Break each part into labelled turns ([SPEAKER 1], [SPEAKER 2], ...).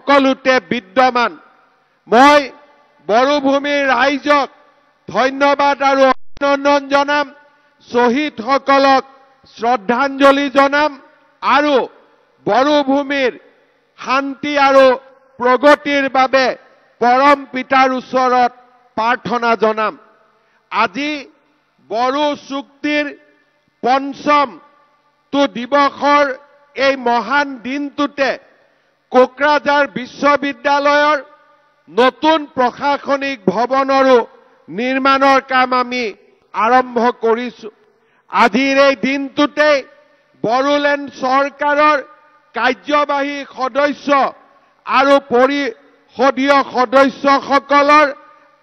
[SPEAKER 1] সকলোতে বিদ্যমান মই বড়োভূমিৰ ৰাইজক ধন্যবাদ আৰু অভিনন্দন জনাম শ্বহীদসকলক শ্ৰদ্ধাঞ্জলি জনাম আৰু বড়োভূমিৰ শান্তি আৰু প্ৰগতিৰ বাবে পৰম পিতাৰ ওচৰত প্ৰাৰ্থনা জনাম আজি বড়ো চুক্তিৰ পঞ্চমটো দিৱসৰ এই মহান দিনটোতে কোকৰাঝাৰ বিশ্ববিদ্যালয়ৰ নতুন প্ৰশাসনিক ভৱনৰো নিৰ্মাণৰ কাম আমি আৰম্ভ কৰিছো আজিৰ এই দিনটোতে বড়োলেণ্ড চৰকাৰৰ কাৰ্যবাহী সদস্য আৰু পৰিষদীয় সদস্যসকলৰ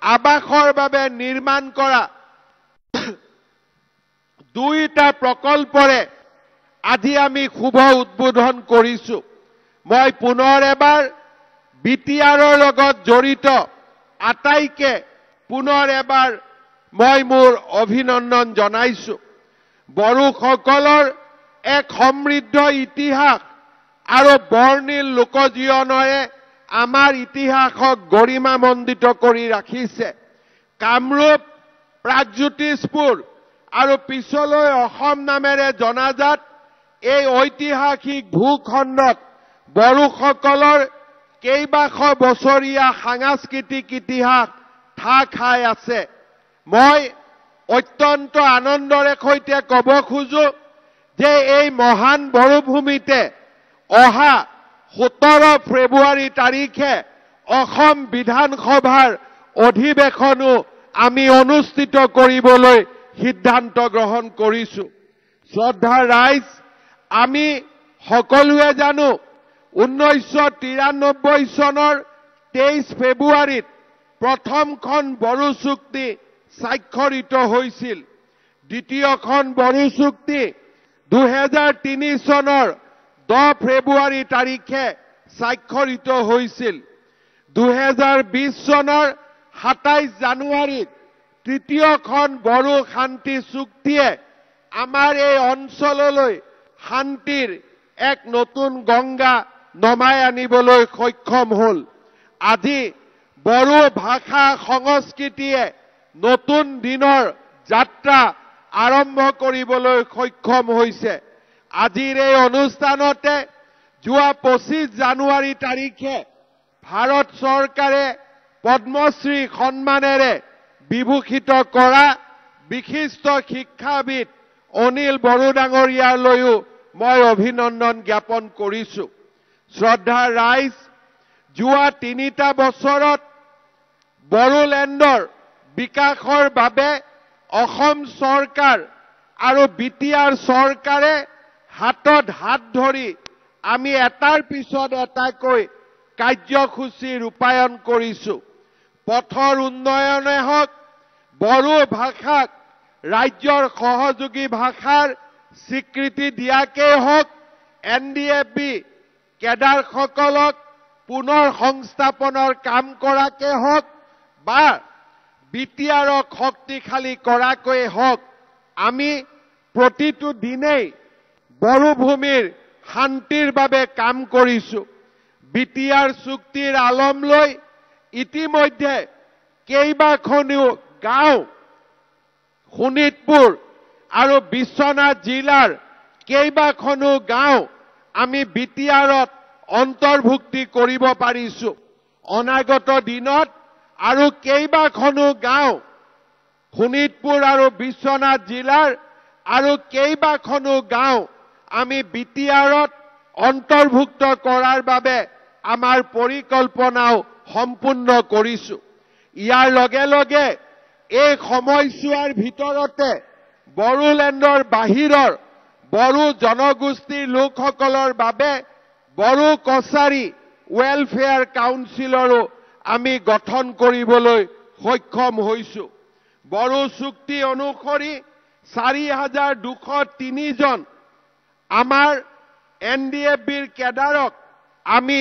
[SPEAKER 1] আৱাসৰ বাবে নিৰ্মাণ কৰা দুইটা প্ৰকল্পৰে আজি আমি শুভ উদ্বোধন কৰিছো মই পুনৰ এবাৰ বিটিআৰৰ লগত জড়িত আটাইকে পুনৰ এবাৰ মই মোৰ অভিনন্দন জনাইছো বড়োসকলৰ এক সমৃদ্ধ ইতিহাস আৰু বৰ্ণিল লোকজীৱনেৰে আমাৰ ইতিহাসক গৰিমামণ্ডিত কৰি ৰাখিছে কামৰূপ প্ৰাগজ্যোতিষপুৰ আৰু পিছলৈ অসম নামেৰে জনাজাত এই ঐতিহাসিক ভূখণ্ডত বড়োসকলৰ কেইবাশ বছৰীয়া সাংস্কৃতিক ইতিহাস ঠাহ খাই আছে মই অত্যন্ত আনন্দৰে সৈতে ক'ব খোজো যে এই মহান বড়োভূমিতে অহা 17 ফেব্ৰুৱাৰী তাৰিখে অসম বিধানসভাৰ অধিৱেশনো আমি অনুষ্ঠিত কৰিবলৈ সিদ্ধান্ত গ্ৰহণ কৰিছো শ্ৰদ্ধাৰ ৰাইজ আমি সকলোৱে জানো 1993 চনৰ 23 ফেব্ৰুৱাৰীত প্ৰথমখন বড়ো চুক্তি স্বাক্ষৰিত হৈছিল দ্বিতীয়খন বড়ো চুক্তি 2003 চনৰ 10 ফেব্ৰুৱাৰী তাৰিখে স্বাক্ষৰিত হৈছিল 2020 চনৰ 27 জানুৱাৰীত তৃতীয়খন বড়ো শান্তি চুক্তিয়ে আমাৰ এই অঞ্চললৈ শান্তিৰ এক নতুন গংগা নমাই আনিবলৈ সক্ষম হ'ল আজি বড়ো ভাষা সংস্কৃতিয়ে নতুন দিনৰ যাত্ৰা আৰম্ভ কৰিবলৈ সক্ষম হৈছে আজিৰ এই অনুষ্ঠানতে যোৱা 25 জানুৱাৰী তাৰিখে ভাৰত চৰকাৰে পদ্মশ্ৰী সন্মানেৰে বিভূষিত কৰা বিশিষ্ট শিক্ষাবিদ অনিল বড়ো ডাঙৰীয়ালৈও মই অভিনন্দন জ্ঞাপন কৰিছো শ্ৰদ্ধাৰ ৰাইজ যোৱা 3টা বছৰত বড়োলেণ্ডৰ বিকাশৰ বাবে অসম চৰকাৰ আৰু বিটিআৰ চৰকাৰে হাতত হাত ধৰি আমি এটাৰ পিছত এটাকৈ কাৰ্যসূচী ৰূপায়ণ কৰিছো পথৰ উন্নয়নে হওক বড়ো ভাষাক ৰাজ্যৰ সহযোগী ভাষাৰ স্বীকৃতি দিয়াকে হওক এনডিএফবি কেডাৰসকলক পুনৰ সংস্থাপনৰ কাম কৰাকে হওক বা বিটিআৰক শক্তিশালী কৰাকৈ হওক আমি প্ৰতিটো দিনেই বড়োভূমিৰ শান্তিৰ বাবে কাম কৰিছো বিটিআৰ চুক্তিৰ আলম লৈ ইতিমধ্যে কেইবাখনো গাঁও শোণিতপুৰ আৰু বিশ্বনাথ জিলাৰ কেইবাখনো গাঁও আমি বিটিআৰত অন্তৰ্ভুক্তি কৰিব পাৰিছো অনাগত দিনত আৰু কেইবাখনো গাঁও শোণিতপুৰ আৰু বিশ্বনাথ জিলাৰ আৰু কেইবাখনো গাঁও আমি বিটিআৰত অন্তৰ্ভুক্ত কৰাৰ বাবে আমাৰ পৰিকল্পনাও সম্পূৰ্ণ কৰিছো ইয়াৰ লগে লগে এই সময়ছোৱাৰ ভিতৰতে বড়োলেণ্ডৰ বাহিৰৰ বড়ো জনগোষ্ঠীৰ লোকসকলৰ বাবে বড়ো কছাৰী ৱেলফেয়াৰ কাউন্সিলৰো আমি গঠন কৰিবলৈ সক্ষম হৈছো বড়ো চুক্তি অনুসৰি 4203 জন আমাৰ এনডিএফবিৰ কেডাৰক আমি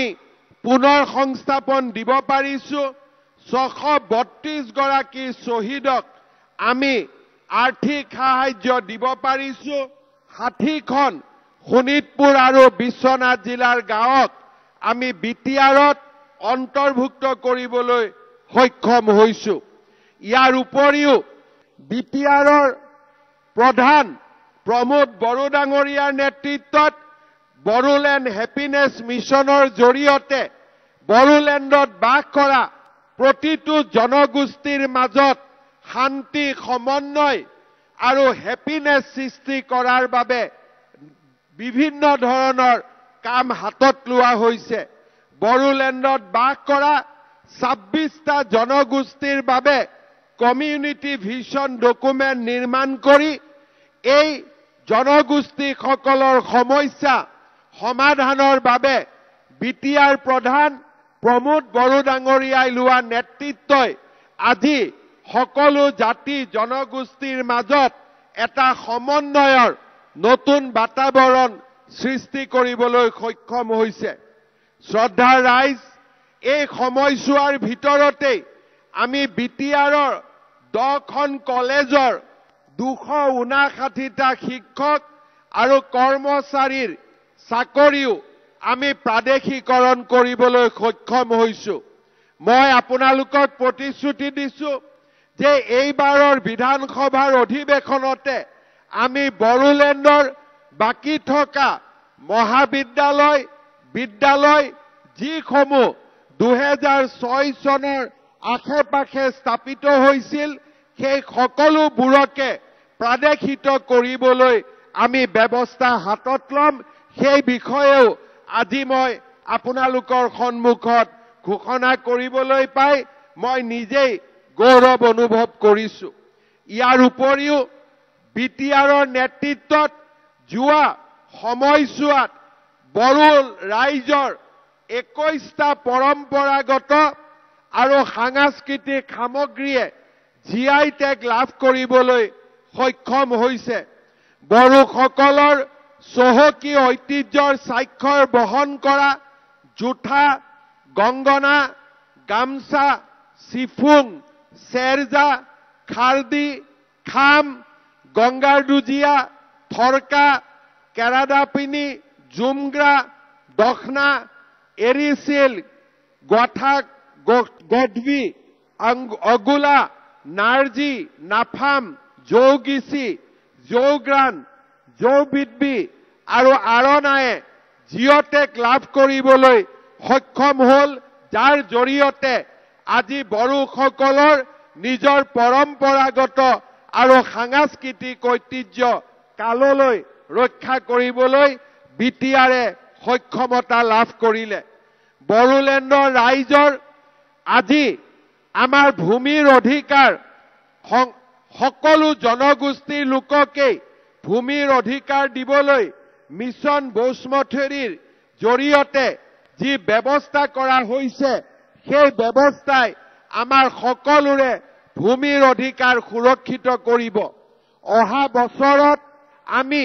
[SPEAKER 1] পুনৰ সংস্থাপন দিব পাৰিছো 632 গৰাকী শ্বহীদক আমি আৰ্থিক সাহায্য দিব পাৰিছো 60খন শোণিতপুৰ আৰু বিশ্বনাথ জিলাৰ গাঁৱক আমি বিটিআৰত অন্তৰ্ভুক্ত কৰিবলৈ সক্ষম হৈছো। ইয়াৰ উপৰিও বিটিআৰৰ প্ৰধান প্ৰমোদ বড়ো ডাঙৰীয়াৰ নেতৃত্বত বড়োলেণ্ড হেপিনেছ মিছনৰ জৰিয়তে বড়োলেণ্ডত বাস কৰা প্ৰতিটো জনগোষ্ঠীৰ মাজত শান্তি সমন্বয় আৰু হেপিনেছ সৃষ্টি কৰাৰ বাবে বিভিন্ন ধৰণৰ কাম হাতত লোৱা হৈছে। বড়োলেণ্ডত বাস কৰা 26টা জনগোষ্ঠীৰ বাবে কমিউনিটি ভিজন ডকুমেণ্ট নিৰ্মাণ কৰি এই জনগোষ্ঠীসকলৰ সমস্যা সমাধানৰ বাবে বিটিআৰ প্ৰধান প্ৰমোদ বড়ো ডাঙৰীয়াই লোৱা নেতৃত্বই আজি সকলো জাতি জনগোষ্ঠীৰ মাজত এটা সমন্বয়ৰ নতুন বাতাবৰণ সৃষ্টি কৰিবলৈ সক্ষম হৈছে। শ্ৰদ্ধাৰ ৰাইজ, এই সময়ছোৱাৰ ভিতৰতেই আমি বিটিআৰৰ 10খন কলেজৰ 259টা শিক্ষক আৰু কৰ্মচাৰীৰ চাকৰিও আমি প্ৰাদেশিকৰণ কৰিবলৈ সক্ষম হৈছো। মই আপোনালোকক প্ৰতিশ্ৰুতি দিছো যে এইবাৰৰ বিধানসভাৰ অধিৱেশনতে আমি বড়োলেণ্ডৰ বাকী থকা মহাবিদ্যালয় বিদ্যালয় যিসমূহ 2006 চনৰ আশে-পাশে স্থাপিত হৈছিল সেই সকলোবোৰকে প্ৰাদেশিত কৰিবলৈ আমি ব্যৱস্থা হাতত ল'ম। সেই বিষয়েও আজি মই আপোনালোকৰ সন্মুখত ঘোষণা কৰিবলৈ পাই মই নিজেই গৌৰৱ অনুভৱ কৰিছো। ইয়াৰ উপৰিও বিটিআৰৰ নেতৃত্বত যোৱা সময়ছোৱাত বড়ো ৰাইজৰ 21টা পৰম্পৰাগত আৰু সাংস্কৃতিক সামগ্ৰীয়ে GI টেগ লাভ কৰিবলৈ সক্ষম হৈছে। বড়োসকলৰ চহকী ঐতিহ্যৰ স্বাক্ষৰ বহন কৰা জোঠা, গংগনা, গামছা, চিফুং, চেৰজা, খাৰদি, খাম, গংগাৰ দুজিয়া, থৰকা, কেৰাদাপিনী, জুমগ্ৰা, দখনা, এৰিচিল, গোৱাঠা, গদবি, অগুলা, নাৰ্জী, নাফাম, জৌগিচি, জৌগ্ৰাণ, জৌবিদবি আৰু আৰণায়ে জিঅ'টেক লাভ কৰিবলৈ সক্ষম হ'ল, যাৰ জৰিয়তে আজি বড়োসকলৰ নিজৰ পৰম্পৰাগত আৰু সাংস্কৃতিক ঐতিহ্য কাললৈ ৰক্ষা কৰিবলৈ বিটিআৰে সক্ষমতা লাভ কৰিলে। বড়োলেণ্ডৰ ৰাইজৰ আজি আমাৰ ভূমিৰ অধিকাৰ সকলো জনগোষ্ঠীৰ লোককেই ভূমিৰ অধিকাৰ দিবলৈ মিছন বসুমথেৰীৰ জৰিয়তে যি ব্যৱস্থা কৰা হৈছে সেই ব্যৱস্থাই আমাৰ সকলোৰে ভূমিৰ অধিকাৰ সুৰক্ষিত কৰিব। অহা বছৰত আমি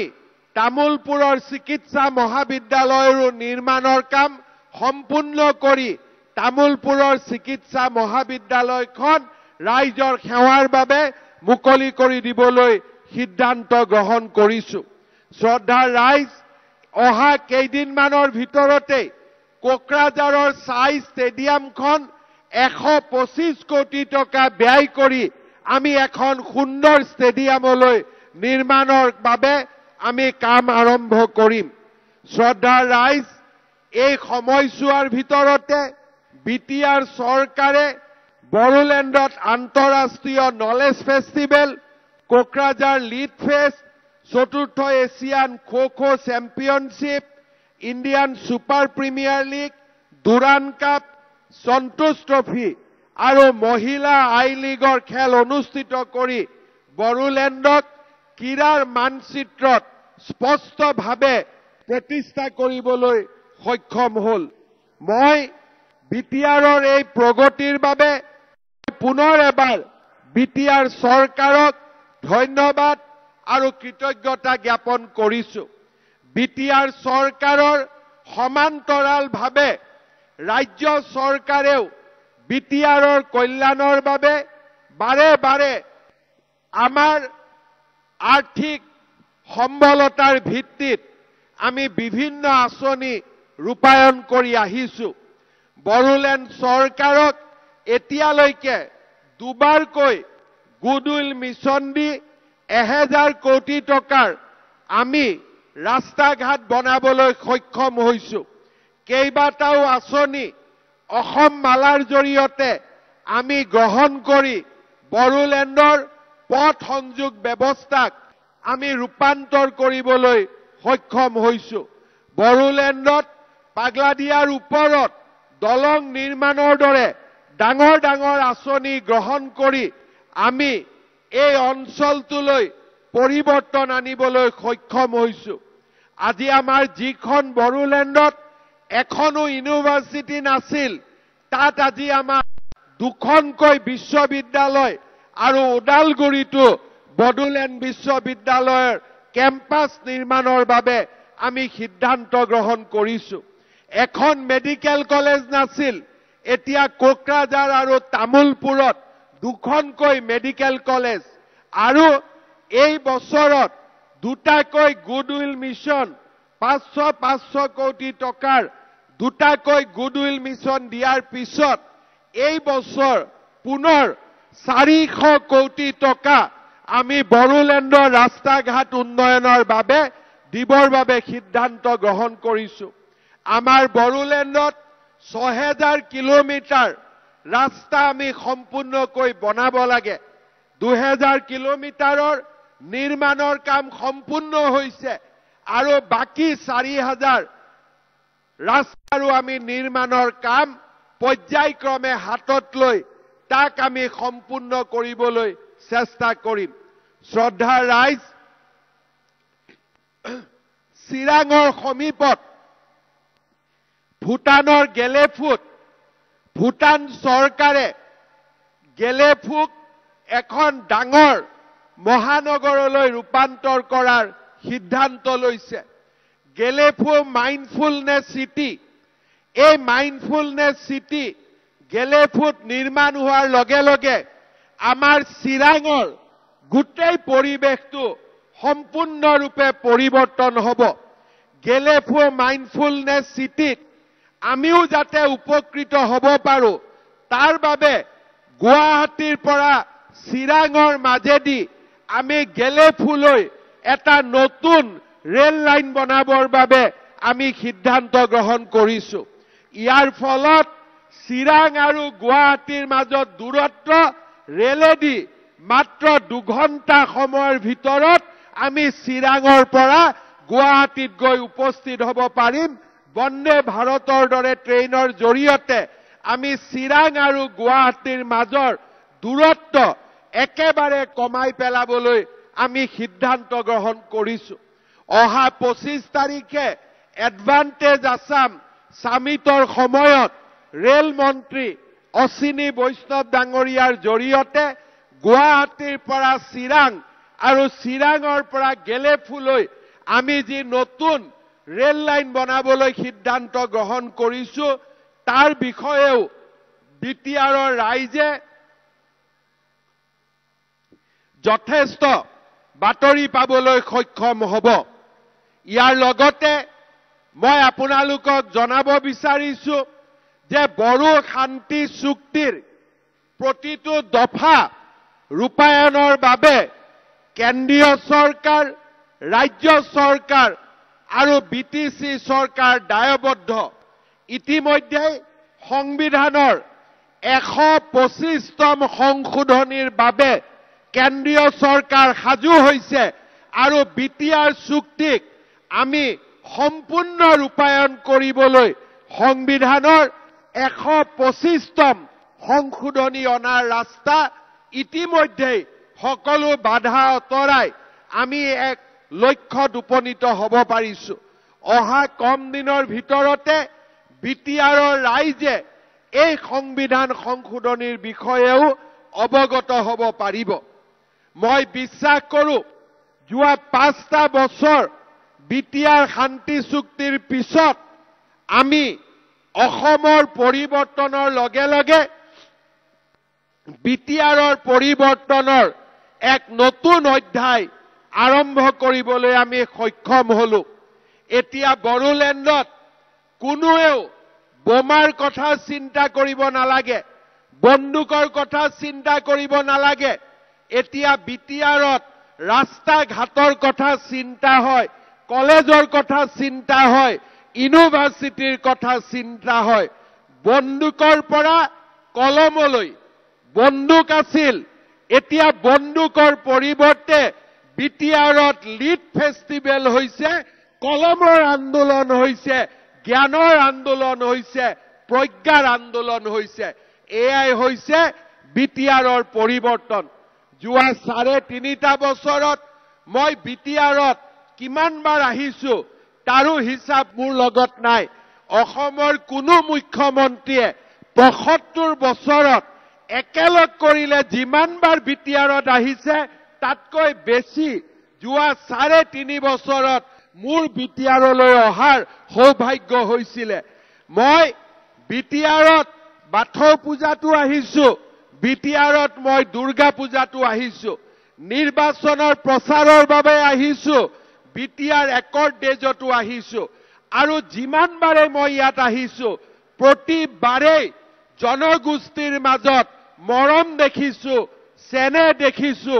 [SPEAKER 1] তামুলপুৰৰ চিকিৎসা মহাবিদ্যালয়ৰো নিৰ্মাণৰ কাম সম্পূৰ্ণ কৰি তামুলপুৰৰ চিকিৎসা মহাবিদ্যালয়খন ৰাইজৰ সেৱাৰ বাবে মুকলি কৰি দিবলৈ সিদ্ধান্ত গ্ৰহণ কৰিছো। শ্ৰদ্ধাৰ ৰাইজ, অহা কেইদিনমানৰ ভিতৰতে কোকৰাঝাৰৰ ছাই ষ্টেডিয়ামখন 125 কোটি টকা ব্যয় কৰি আমি এখন সুন্দৰ ষ্টেডিয়ামলৈ নিৰ্মাণৰ বাবে আমি কাম আৰম্ভ কৰিম। শ্ৰদ্ধাৰ ৰাইজ, এই সময়ছোৱাৰ ভিতৰতে বিটিআৰ চৰকাৰে বড়োলেণ্ডত আন্তঃৰাষ্ট্ৰীয় knowledge festival, Kokrajhar lit fest, 4ৰ্থ Asian kho-kho championship, Indian super premier league, Durand cup, Santosh trophy আৰু মহিলা আই লীগৰ খেল অনুষ্ঠিত কৰি বড়োলেণ্ডক ক্ৰীড়াৰ মানচিত্ৰত স্পষ্টভাৱে প্ৰতিষ্ঠা কৰিবলৈ সক্ষম হ'ল। মই বিটিআৰৰ এই প্ৰগতিৰ বাবে পুনৰ এবাৰ বিটিআৰ চৰকাৰক ধন্যবাদ আৰু কৃতজ্ঞতা জ্ঞাপন কৰিছো। বিটিআৰ চৰকাৰৰ সমান্তৰালভাৱে ৰাজ্য চৰকাৰেও বিটিআৰৰ কল্যাণৰ বাবে বাৰে বাৰে আমাৰ আৰ্থিক সম্বলতাৰ ভিত্তিত আমি বিভিন্ন আঁচনি ৰূপায়ণ কৰি আহিছো। বড়োলেণ্ড চৰকাৰক এতিয়ালৈকে দুবাৰকৈ গুডউইল মিছন দি 1000 কোটি টকাৰ আমি ৰাস্তা ঘাট বনাবলৈ সক্ষম হৈছো। কেইবাটাও আঁচনি অসম মালাৰ জৰিয়তে আমি গ্ৰহণ কৰি বড়োলেণ্ডৰ পথ সংযোগ ব্যৱস্থাক আমি ৰূপান্তৰ কৰিবলৈ সক্ষম হৈছো। বড়োলেণ্ডত পাগলাদিয়াৰ ওপৰত দলং নিৰ্মাণৰ দৰে ডাঙৰ ডাঙৰ আঁচনি গ্ৰহণ কৰি আমি এই অঞ্চলটোলৈ পৰিৱৰ্তন আনিবলৈ সক্ষম হৈছো। আজি আমাৰ যিখন বড়োলেণ্ডত এখনো ইউনিভাৰ্চিটি নাছিল, তাত আজি আমাৰ দুখনকৈ বিশ্ববিদ্যালয় আৰু ওদালগুৰিতো বড়োলেণ্ড বিশ্ববিদ্যালয়ৰ কেম্পাছ নিৰ্মাণৰ বাবে আমি সিদ্ধান্ত গ্ৰহণ কৰিছো। এখন মেডিকেল কলেজ নাছিল, এতিয়া কোকৰাঝাৰ আৰু তামুলপুৰত দুখনকৈ মেডিকেল কলেজ আৰু এই বছৰত দুটাকৈ গুডউইল মিছন 500 কোটি টকাৰ দুটাকৈ গুডউইল মিছন দিয়াৰ পিছত এই বছৰ পুনৰ 400 কোটি টকা আমি বড়োলেণ্ডৰ ৰাস্তা ঘাট উন্নয়নৰ বাবে দিবৰ বাবে সিদ্ধান্ত গ্ৰহণ কৰিছো। আমাৰ বড়োলেণ্ডত 6000 কিলোমিটাৰ ৰাস্তা আমি সম্পূৰ্ণকৈ বনাব লাগে। 2000 কিলোমিটাৰৰ নিৰ্মাণৰ কাম সম্পূৰ্ণ হৈছে আৰু বাকি 4000 ৰাস্তাৰো আমি নিৰ্মাণৰ কাম পৰ্যায়ক্ৰমে হাতত লৈ তাক আমি সম্পূৰ্ণ কৰিবলৈ চেষ্টা কৰিম। শ্ৰদ্ধাৰ ৰাইজ, চিৰাঙৰ সমীপত ভূটানৰ গেলেফুত ভূটান চৰকাৰে গেলেফুক এখন ডাঙৰ মহানগৰলৈ ৰূপান্তৰ কৰাৰ সিদ্ধান্ত লৈছে। গেলেফু মাইণ্ডফুলনেছ চিটি, এই মাইণ্ডফুলনেছ চিটি গেলেফুত নিৰ্মাণ হোৱাৰ লগে লগে আমাৰ চিৰাঙৰ গোটেই পৰিৱেশটো সম্পূৰ্ণৰূপে পৰিৱৰ্তন হ'ব। গেলেফু মাইণ্ডফুলনেছ চিটিত আমিও যাতে উপকৃত হ'ব পাৰো, তাৰ বাবে গুৱাহাটীৰ পৰা চিৰাঙৰ মাজেদি আমি গেলেফুলৈ এটা নতুন ৰেল লাইন বনাবৰ বাবে আমি সিদ্ধান্ত গ্ৰহণ কৰিছো। ইয়াৰ ফলত চিৰাং আৰু গুৱাহাটীৰ মাজত দূৰত্ব ৰেলেদি মাত্ৰ 2 ঘণ্টা সময়ৰ ভিতৰত আমি চিৰাঙৰ পৰা গুৱাহাটীত গৈ উপস্থিত হ'ব পাৰিম। বন্দে ভাৰতৰ দৰে ট্ৰেইনৰ জৰিয়তে আমি চিৰাং আৰু গুৱাহাটীৰ মাজৰ দূৰত্ব একেবাৰে কমাই পেলাবলৈ আমি সিদ্ধান্ত গ্ৰহণ কৰিছো। অহা 25 তাৰিখে এডভান্টেজ আছাম সামিটৰ সময়ত ৰেল মন্ত্ৰী অশ্বিনী বৈষ্ণৱ ডাঙৰীয়াৰ জৰিয়তে গুৱাহাটীৰ পৰা চিৰাং আৰু চিৰাঙৰ পৰা গেলেফুলৈ আমি যি নতুন ৰেল লাইন বনাবলৈ সিদ্ধান্ত গ্ৰহণ কৰিছো, তাৰ বিষয়েও বিটিআৰৰ ৰাইজে যথেষ্ট বাতৰি পাবলৈ সক্ষম হ'ব। ইয়াৰ লগতে মই আপোনালোকক জনাব বিচাৰিছো যে বড়ো শান্তি চুক্তিৰ প্ৰতিটো দফা ৰূপায়ণৰ বাবে কেন্দ্ৰীয় চৰকাৰ, ৰাজ্য চৰকাৰ আৰু বিটিচি চৰকাৰ দায়বদ্ধ। ইতিমধ্যে সংবিধানৰ 125তম সংশোধনীৰ বাবে কেন্দ্ৰীয় চৰকাৰ সাজু হৈছে আৰু বিটিআৰ চুক্তিক আমি সম্পূৰ্ণ ৰূপায়ণ কৰিবলৈ সংবিধানৰ 125তম সংশোধনী অনাৰ ৰাস্তা ইতিমধ্যে সকলো বাধা আঁতৰাই আমি এক লক্ষ্যত উপনীত হ'ব পাৰিছো। অহা কম দিনৰ ভিতৰতে বিটিআৰৰ ৰাইজে এই সংবিধান সংশোধনীৰ বিষয়েও অৱগত হ'ব পাৰিব। মই বিশ্বাস কৰো যোৱা 5টা বছৰ বিটিআৰ শান্তি চুক্তিৰ পিছত আমি অসমৰ পৰিৱৰ্তনৰ লগে লগে বিটিআৰৰ পৰিৱৰ্তনৰ এক নতুন অধ্যায় আৰম্ভ কৰিবলৈ আমি সক্ষম হলো। এতিয়া বড়োলেণ্ডত কোনোৱেও বোমাৰ কথা চিন্তা কৰিব নালাগে, বন্দুকৰ কথা চিন্তা কৰিব নালাগে। এতিয়া বিটিআৰত ৰাস্তা ঘাটৰ কথা চিন্তা হয়, কলেজৰ কথা চিন্তা হয়, ইউনিভাৰ্চিটিৰ কথা চিন্তা হয়। বন্দুকৰ পৰা কলমলৈ বন্দুক আছিল, এতিয়া বন্দুকৰ পৰিৱৰ্তে বিটিআৰত লিড ফেষ্টিভেল হৈছে, কলমৰ আন্দোলন হৈছে, জ্ঞানৰ আন্দোলন হৈছে, প্ৰজ্ঞাৰ আন্দোলন হৈছে। এয়াই হৈছে বিটিআৰৰ পৰিৱৰ্তন। যোৱা 3.5 বছৰত মই বিটিআৰত কিমানবাৰ আহিছো তাৰো হিচাপ মোৰ লগত নাই। অসমৰ কোনো মুখ্যমন্ত্ৰীয়ে 75 বছৰত একেলগ কৰিলে যিমানবাৰ বিটিআৰত আহিছে তাতকৈ বেছি যোৱা 3.5 বছৰত মোৰ বিটিআৰলৈ অহাৰ সৌভাগ্য হৈছিলে। মই বিটিআৰত বাথৌ পূজাটো আহিছো, বিটিআৰত মই দুৰ্গা পূজাটো আহিছো, নিৰ্বাচনৰ প্ৰচাৰৰ বাবে আহিছো, বিটিআৰ একৰ্ড ডেজতো আহিছো, আৰু যিমানবাৰে মই ইয়াত আহিছো প্ৰতিবাৰেই জনগোষ্ঠীৰ মাজত মৰম দেখিছো, চেনেহ দেখিছো,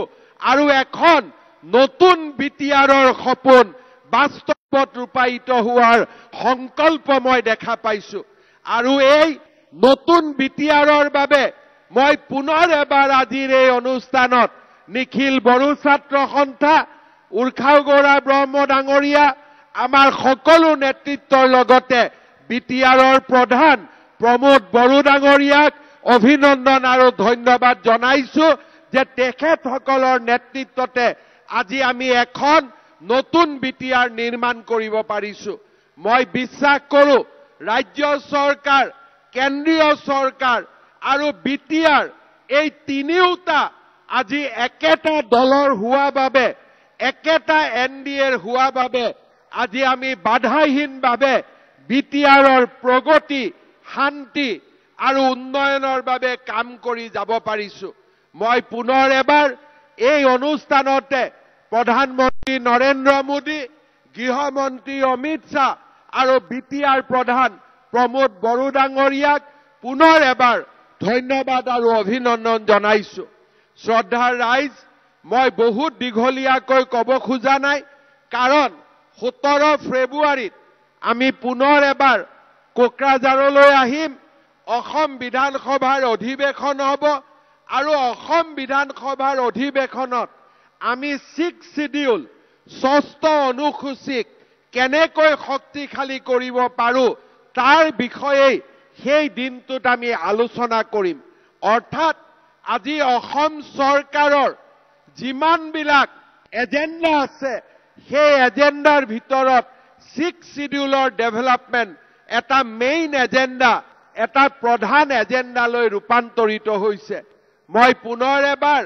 [SPEAKER 1] আৰু এখন নতুন বিটিআৰৰ সপোন বাস্তৱত ৰূপায়িত হোৱাৰ সংকল্প মই দেখা পাইছো। আৰু এই নতুন বিটিআৰৰ বাবে মই পুনৰ এবাৰ আজিৰ এই অনুষ্ঠানত নিখিল বড়ো ছাত্ৰ সন্থা, উৰ্খাও গৌৰা ব্ৰহ্ম ডাঙৰীয়া, আমাৰ সকলো নেতৃত্বৰ লগতে বিটিআৰৰ প্ৰধান প্ৰমোদ বড়ো ডাঙৰীয়াক অভিনন্দন আৰু ধন্যবাদ জনাইছো যে তেখেতসকলৰ নেতৃত্বতে আজি আমি এখন নতুন বিটিআৰ নিৰ্মাণ কৰিব পাৰিছো। মই বিশ্বাস কৰো ৰাজ্য চৰকাৰ, কেন্দ্ৰীয় চৰকাৰ আৰু বিটিআৰ এই তিনিওটা আজি একেটা দলৰ হোৱা বাবে, একেটা NDAৰ হোৱা বাবে আজি আমি বাধাহীনভাৱে বিটিআৰৰ প্ৰগতি, শান্তি আৰু উন্নয়নৰ বাবে কাম কৰি যাব পাৰিছো। মই পুনৰ এবাৰ এই অনুষ্ঠানতে প্ৰধানমন্ত্ৰী নৰেন্দ্ৰ মোদী, গৃহমন্ত্ৰী অমিত শ্বাহ আৰু বিটিআৰ প্ৰধান প্ৰমোদ বড়ো ডাঙৰীয়াক পুনৰ এবাৰ ধন্যবাদ আৰু অভিনন্দন জনাইছো। শ্ৰদ্ধাৰ ৰাইজ, মই বহুত দীঘলীয়াকৈ ক'ব খোজা নাই, কাৰণ 17 ফেব্ৰুৱাৰীত আমি পুনৰ এবাৰ কোকৰাঝাৰলৈ আহিম। অসম বিধানসভাৰ অধিৱেশন হ'ব, আৰু অসম বিধানসভাৰ অধিৱেশনত আমি 6 শিডিউল, 6ষ্ঠ অনুসূচীক কেনেকৈ শক্তিশালী কৰিব পাৰো তাৰ বিষয়ে সেই দিনটোত আমি আলোচনা কৰিম। অৰ্থাৎ আজি অসম চৰকাৰৰ যিমানবিলাক এজেণ্ডা আছে সেই এজেণ্ডাৰ ভিতৰত 6 শিডিউলৰ ডেভেলপমেণ্ট এটা মেইন এজেণ্ডা, এটা প্ৰধান এজেণ্ডালৈ ৰূপান্তৰিত হৈছে। মই পুনৰ এবাৰ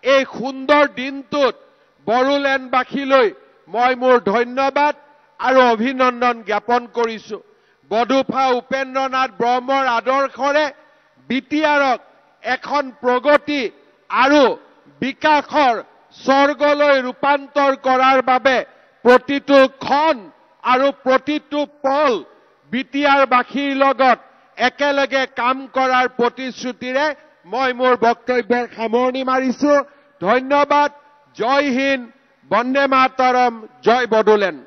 [SPEAKER 1] এই সুন্দৰ দিনটোত বড়োলেণ্ডবাসীলৈ মই মোৰ ধন্যবাদ আৰু অভিনন্দন জ্ঞাপন কৰিছো। বডোফা উপেন্দ্ৰনাথ ব্ৰহ্মৰ আদৰ্শৰে বিটিআৰক এখন প্ৰগতি আৰু বিকাশৰ স্বৰ্গলৈ ৰূপান্তৰ কৰাৰ বাবে প্ৰতিটো ক্ষণ আৰু প্ৰতিটো পল বিটিআৰবাসীৰ লগত একেলগে কাম কৰাৰ প্ৰতিশ্ৰুতিৰে মই মোৰ বক্তব্যৰ সামৰণি মাৰিছো। ধন্যবাদ। জয় হিন্দ, বন্দে মাতৰম, জয় বড়োলেণ্ড।